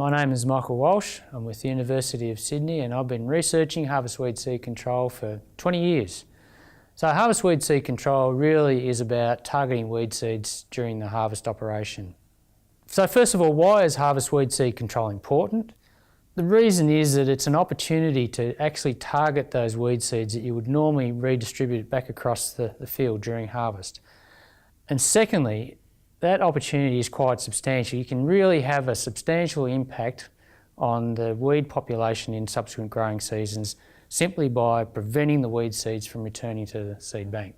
My name is Michael Walsh. I'm with the University of Sydney and I've been researching harvest weed seed control for 20 years. So harvest weed seed control really is about targeting weed seeds during the harvest operation. So first of all, why is harvest weed seed control important? The reason is that it's an opportunity to actually target those weed seeds that you would normally redistribute back across the field during harvest. And secondly, that opportunity is quite substantial. You can really have a substantial impact on the weed population in subsequent growing seasons simply by preventing the weed seeds from returning to the seed bank.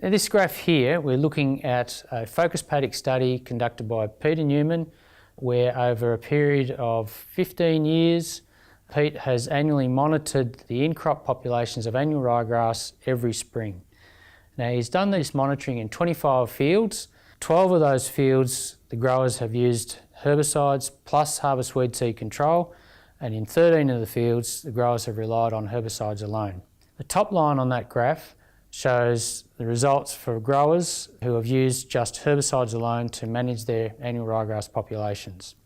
In this graph here, we're looking at a focus paddock study conducted by Peter Newman, where over a period of 15 years, Pete has annually monitored the in-crop populations of annual ryegrass every spring. Now he's done this monitoring in 25 fields. 12 of those fields, the growers have used herbicides plus harvest weed seed control, and in 13 of the fields, the growers have relied on herbicides alone. The top line on that graph shows the results for growers who have used just herbicides alone to manage their annual ryegrass populations.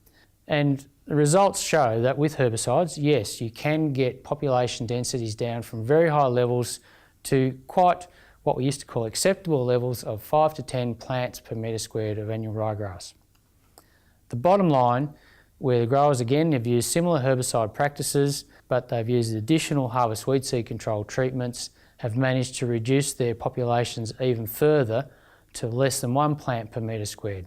And the results show that with herbicides, yes, you can get population densities down from very high levels to quite what we used to call acceptable levels of 5 to 10 plants per metre squared of annual ryegrass. The bottom line, where the growers again have used similar herbicide practices, but they've used additional harvest weed seed control treatments, have managed to reduce their populations even further to less than 1 plant per metre squared.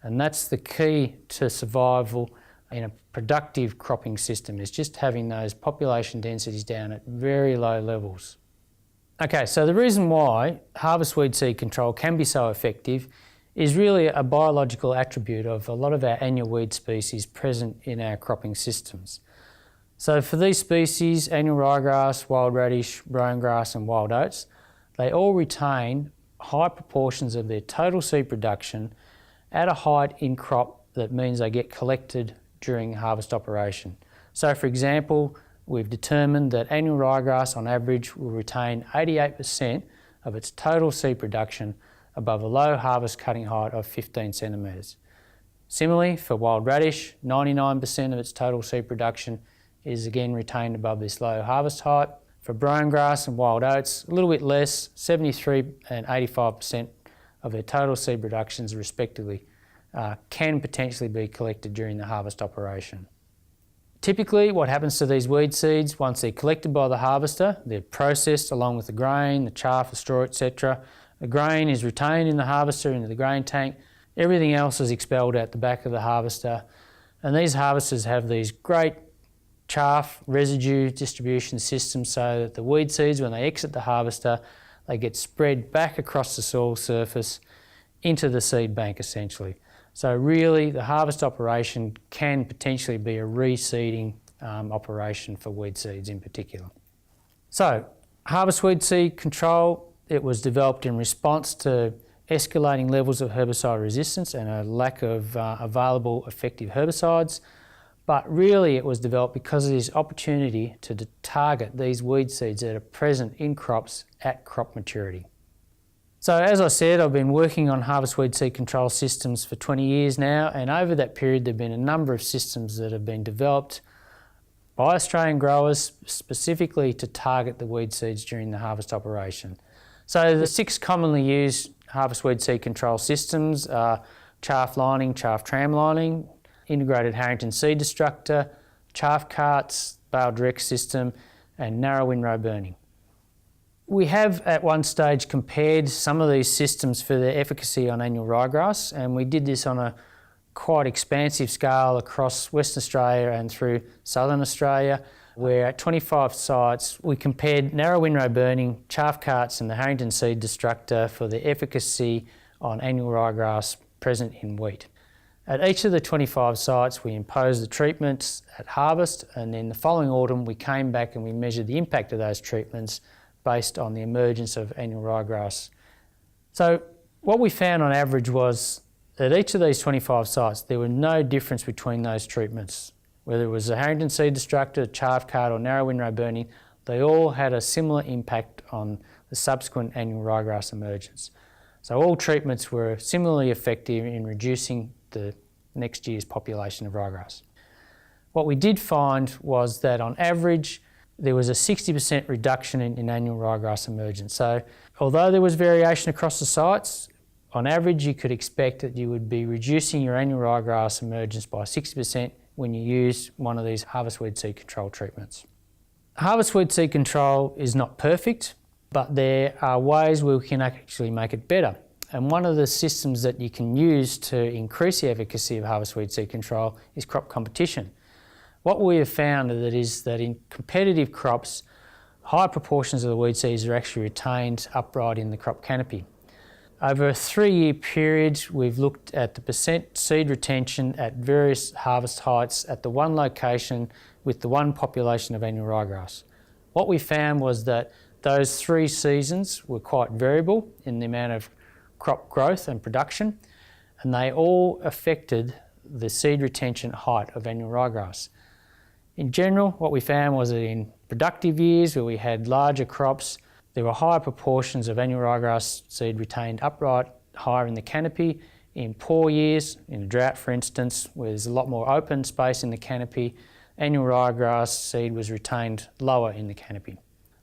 And that's the key to survival in a productive cropping system, is just having those population densities down at very low levels. Okay, so the reason why harvest weed seed control can be so effective is really a biological attribute of a lot of our annual weed species present in our cropping systems. So for these species, annual ryegrass, wild radish, brome grass and wild oats, they all retain high proportions of their total seed production at a height in crop that means they get collected during harvest operation. So for example, we've determined that annual ryegrass on average will retain 88% of its total seed production above a low harvest cutting height of 15 centimetres. Similarly, for wild radish, 99% of its total seed production is again retained above this low harvest height. For brome grass and wild oats, a little bit less, 73 and 85% of their total seed productions respectively can potentially be collected during the harvest operation. Typically, what happens to these weed seeds, once they're collected by the harvester, they're processed along with the grain, the chaff, the straw, etc. The grain is retained in the harvester into the grain tank. Everything else is expelled out the back of the harvester. And these harvesters have these great chaff residue distribution systems so that the weed seeds, when they exit the harvester, they get spread back across the soil surface into the seed bank essentially. So really the harvest operation can potentially be a reseeding operation for weed seeds in particular. So harvest weed seed control, it was developed in response to escalating levels of herbicide resistance and a lack of available effective herbicides, but really it was developed because of this opportunity to target these weed seeds that are present in crops at crop maturity. So as I said, I've been working on harvest weed seed control systems for 20 years now, and over that period there have been a number of systems that have been developed by Australian growers specifically to target the weed seeds during the harvest operation. So the 6 commonly used harvest weed seed control systems are chaff lining, chaff tram lining, integrated Harrington seed destructor, chaff carts, bale direct system and narrow windrow burning. We have at one stage compared some of these systems for their efficacy on annual ryegrass, and we did this on a quite expansive scale across Western Australia and through Southern Australia, where at 25 sites we compared narrow windrow burning, chaff carts and the Harrington seed destructor for their efficacy on annual ryegrass present in wheat. At each of the 25 sites we imposed the treatments at harvest, and then the following autumn we came back and we measured the impact of those treatments based on the emergence of annual ryegrass. So what we found on average was that each of these 25 sites there was no difference between those treatments. Whether it was a Harrington seed destructor, chaff cart or narrow windrow burning, they all had a similar impact on the subsequent annual ryegrass emergence. So all treatments were similarly effective in reducing the next year's population of ryegrass. What we did find was that on average, there was a 60% reduction in annual ryegrass emergence. So although there was variation across the sites, on average you could expect that you would be reducing your annual ryegrass emergence by 60% when you use one of these harvest weed seed control treatments. Harvest weed seed control is not perfect, but there are ways where we can actually make it better. And one of the systems that you can use to increase the efficacy of harvest weed seed control is crop competition. What we have found is that in competitive crops, high proportions of the weed seeds are actually retained upright in the crop canopy. Over a 3-year period, we've looked at the percent seed retention at various harvest heights at the one location with the one population of annual ryegrass. What we found was that those 3 seasons were quite variable in the amount of crop growth and production, and they all affected the seed retention height of annual ryegrass. In general, what we found was that in productive years where we had larger crops, there were higher proportions of annual ryegrass seed retained upright, higher in the canopy. In poor years, in a drought for instance, where there's a lot more open space in the canopy, annual ryegrass seed was retained lower in the canopy.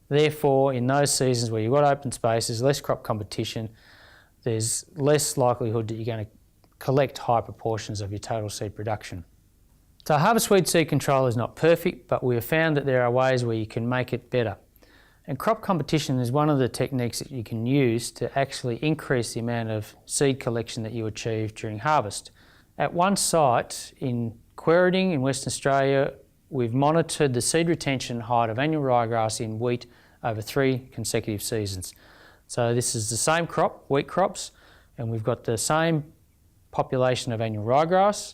Therefore, in those seasons where you've got open spaces, less crop competition, there's less likelihood that you're going to collect high proportions of your total seed production. So harvest weed seed control is not perfect, but we have found that there are ways where you can make it better. And crop competition is one of the techniques that you can use to actually increase the amount of seed collection that you achieve during harvest. At one site in Quairading in Western Australia, we've monitored the seed retention height of annual ryegrass in wheat over 3 consecutive seasons. So this is the same crop, wheat crops, and we've got the same population of annual ryegrass,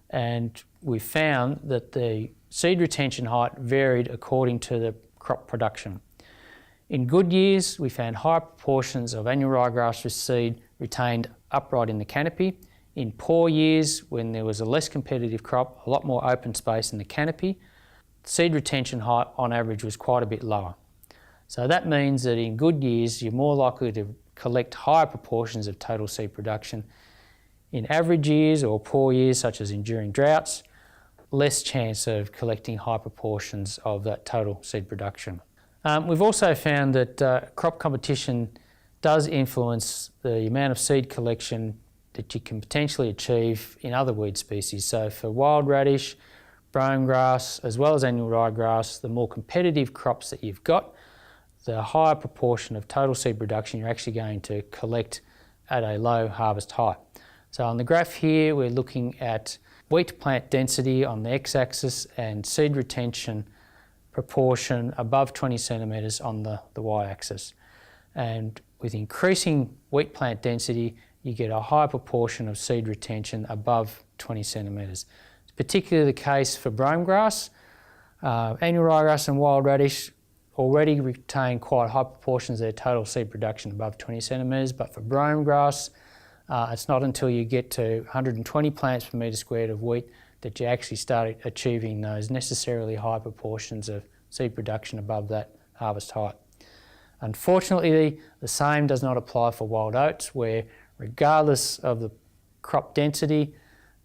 and we found that the seed retention height varied according to the crop production. In good years, we found high proportions of annual ryegrass seed retained upright in the canopy. In poor years, when there was a less competitive crop, a lot more open space in the canopy, seed retention height on average was quite a bit lower. So that means that in good years, you're more likely to collect higher proportions of total seed production. In average years or poor years, such as enduring droughts, less chance of collecting high proportions of that total seed production. We've also found that crop competition does influence the amount of seed collection that you can potentially achieve in other weed species. So for wild radish, brome grass, as well as annual ryegrass, the more competitive crops that you've got, the higher proportion of total seed production you're actually going to collect at a low harvest height. So on the graph here, we're looking at wheat plant density on the x-axis and seed retention proportion above 20 centimetres on the y-axis. And with increasing wheat plant density, you get a high proportion of seed retention above 20 centimetres. It's particularly the case for brome grass. Annual ryegrass and wild radish already retain quite high proportions of their total seed production above 20 centimetres, but for brome grass, it's not until you get to 120 plants per metre squared of wheat that you actually start achieving those necessarily high proportions of seed production above that harvest height. Unfortunately, the same does not apply for wild oats, where regardless of the crop density,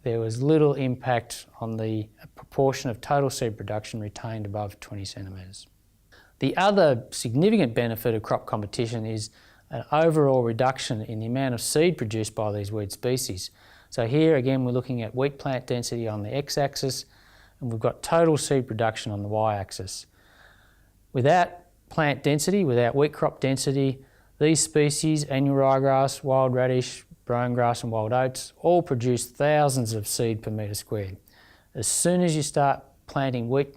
there was little impact on the proportion of total seed production retained above 20 centimetres. The other significant benefit of crop competition is an overall reduction in the amount of seed produced by these weed species. So here again we're looking at wheat plant density on the x-axis, and we've got total seed production on the y-axis. Without plant density, without wheat crop density, these species, annual ryegrass, wild radish, brome grass and wild oats, all produce thousands of seed per metre squared. As soon as you start planting wheat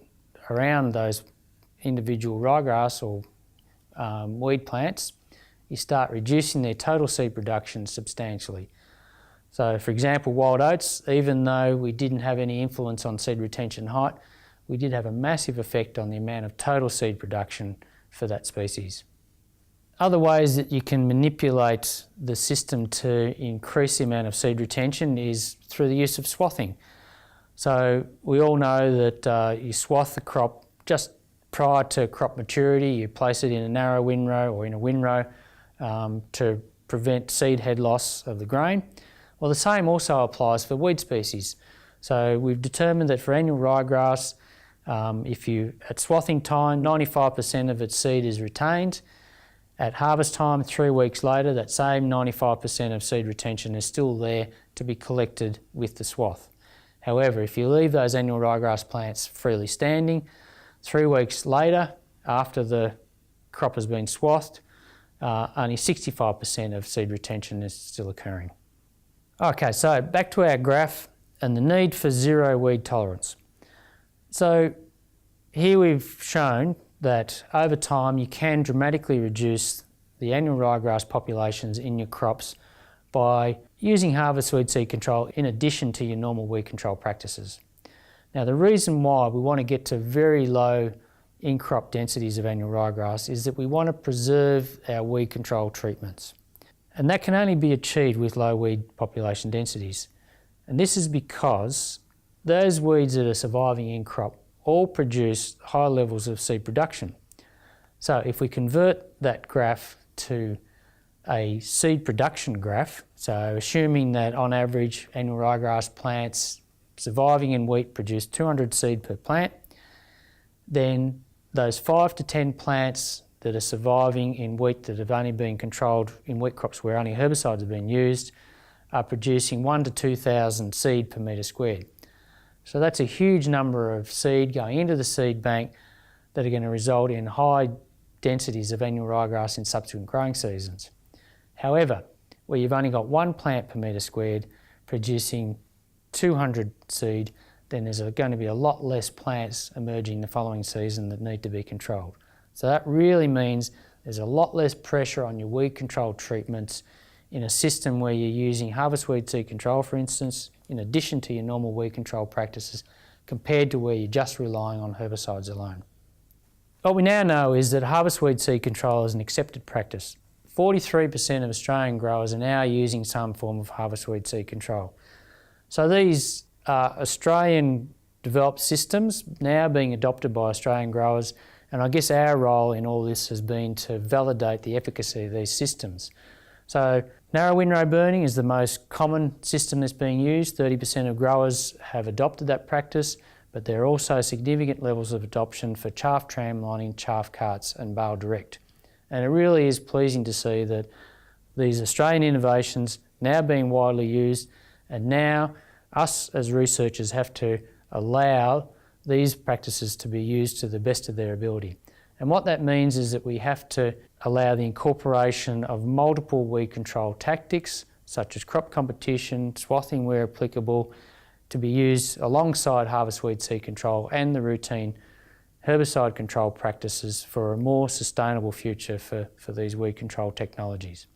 around those individual ryegrass or weed plants, you start reducing their total seed production substantially. So for example, wild oats, even though we didn't have any influence on seed retention height, we did have a massive effect on the amount of total seed production for that species. Other ways that you can manipulate the system to increase the amount of seed retention is through the use of swathing. So we all know that you swath the crop just prior to crop maturity. You place it in a narrow windrow or in a windrow to prevent seed head loss of the grain. Well, the same also applies for weed species. So we've determined that for annual ryegrass, at swathing time, 95% of its seed is retained. At harvest time, 3 weeks later, that same 95% of seed retention is still there to be collected with the swath. However, if you leave those annual ryegrass plants freely standing, 3 weeks later, after the crop has been swathed, only 65% of seed retention is still occurring. Okay, so back to our graph and the need for zero weed tolerance. So here we've shown that over time you can dramatically reduce the annual ryegrass populations in your crops by using harvest weed seed control in addition to your normal weed control practices. Now the reason why we want to get to very low in-crop densities of annual ryegrass is that we want to preserve our weed control treatments. And that can only be achieved with low weed population densities. And this is because those weeds that are surviving in crop all produce high levels of seed production. So if we convert that graph to a seed production graph, so assuming that on average annual ryegrass plants surviving in wheat produce 200 seed per plant, then those 5 to 10 plants that are surviving in wheat that have only been controlled in wheat crops where only herbicides have been used are producing 1,000 to 2,000 seed per metre squared. So that's a huge number of seed going into the seed bank that are going to result in high densities of annual ryegrass in subsequent growing seasons. However, where you've only got 1 plant per metre squared producing 200 seed, then there's going to be a lot less plants emerging the following season that need to be controlled. So that really means there's a lot less pressure on your weed control treatments in a system where you're using harvest weed seed control, for instance, in addition to your normal weed control practices, compared to where you're just relying on herbicides alone. What we now know is that harvest weed seed control is an accepted practice. 43% of Australian growers are now using some form of harvest weed seed control. So these are Australian developed systems now being adopted by Australian growers, and I guess our role in all this has been to validate the efficacy of these systems. So narrow windrow burning is the most common system that's being used. 30% of growers have adopted that practice, but there are also significant levels of adoption for chaff tramlining, chaff carts and bale direct. And it really is pleasing to see that these Australian innovations now being widely used, and now us as researchers have to allow these practices to be used to the best of their ability. And what that means is that we have to allow the incorporation of multiple weed control tactics, such as crop competition, swathing where applicable, to be used alongside harvest weed seed control and the routine herbicide control practices for a more sustainable future for these weed control technologies.